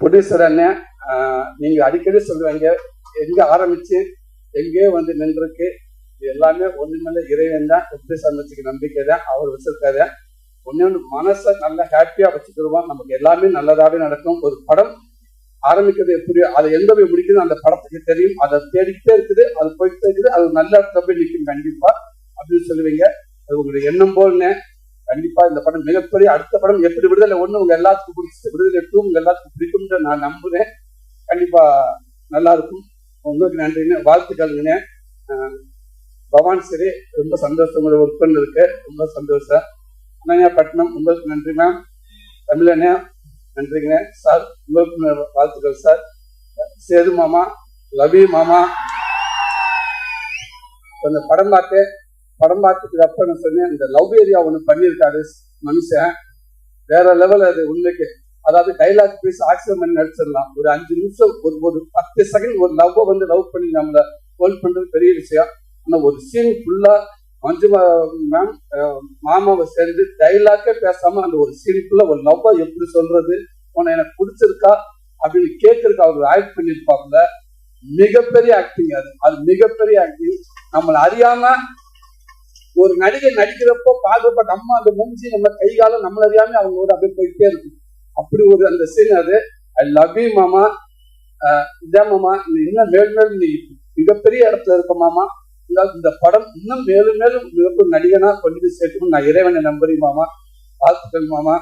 Producer அண்ணன், நீங்க அடிக்கடி சொல்லுவாங்க, எங்க ஆரம்பிச்சு எங்கேயோ வந்து நின்றுருக்கு, இது எல்லாமே ஒண்ணுமேல இறைவன் தான், ப்ரொடியூசர் வச்சுக்க நம்பிக்கை தான், அவர் வச்சிருக்காரு. ஒன்னு மனசை நல்லா ஹாப்பியா வச்சுக்கிடுவோம், நமக்கு எல்லாமே நல்லதாவே நடக்கும். ஒரு படம் ஆரம்பிக்கிறது எப்படியோ அதை எங்க போய் முடிக்குது அந்த படத்துக்கு தெரியும், அதை தேடிக்கிட்டே இருக்குது, அது போயிட்டே இருக்குது, அது நல்ல இடத்துல போய் நிற்கும் கண்டிப்பா அப்படின்னு சொல்லுவீங்க. அது உங்களுடைய எண்ணம் போல்னே. கண்டிப்பா இந்த படம் மிகப்பெரிய அடுத்த படம் எப்படி விடுதலை ஒண்ணு உங்க எல்லாத்துக்கும் பிடிச்சி, விடுதலை 2 உங்க எல்லாத்துக்கும் பிடிக்கும்னு நான் நம்புறேன். கண்டிப்பா நல்லா இருக்கும். உங்களுக்கு நன்றிங்க, வாழ்த்துக்கள்ங்க. பவான் சரி, ரொம்ப சந்தோஷம் உங்களை ஒர்க் பண்ணிருக்கு, ரொம்ப சந்தோஷம். அண்ணா பட்டினம் உங்களுக்கு நன்றி மேம். தமிழனே நன்றிங்க சார், உங்களுக்கு வாழ்த்துக்கள் சார். சேது மாமா, லவி மாமா, கொஞ்சம் படம் பார்த்ததுக்கு அப்புறம் நான் சொன்னேன், இந்த லவ் ஏரியா ஒண்ணு பண்ணியிருக்காரு மனுஷன், வேற லெவல். அது உண்மைக்கு, அதாவது டைலாக் பீஸ் ஆக்சிடென்ட் பண்ணி நடிச்சிடலாம். ஒரு 5 நிமிஷம், ஒரு 10 செகண்ட் ஒரு லவ்வை வந்து லவ் பண்ணி நம்மளை ஹோல்ட் பண்றது பெரிய விஷயம். ஆனா ஒரு சீன் ஃபுல்லா மஞ்சு மேம் மாமாவை சேர்ந்து டைலாக்கே பேசாம அந்த ஒரு சீனுக்குள்ள ஒரு லவ்வா எப்படி சொல்றது, உன்னை எனக்கு பிடிச்சிருக்கா அப்படின்னு கேட்கறதுக்கு அவர் ஆக்ட் பண்ணிருப்பாப்புல. மிகப்பெரிய ஆக்டிங், அது மிகப்பெரிய ஆக்டிங். நம்மளை அறியாம ஒரு நடிகை நடிக்கிறப்போ பார்க்கப்ப நம்ம அந்த மூஞ்சி நம்ம கை காலம் நம்மள அறியாம அவங்களோட அப்படியே போயிட்டே இருக்கும். அப்படி ஒரு அந்த சீன் அது. ஐ லவ் யூ மாமா. இதே மாமா, நீ இன்னும் மேலும் நீ மிகப்பெரிய இடத்துல இருக்க மாமா. இந்த படம் இன்னும் மேலும் மிகப்பெரிய நடிகனா கொண்டு சேர்க்கணும் நான் இறைவனை நம்புறேன் மாமா. வாழ்த்துக்கள் மாமா.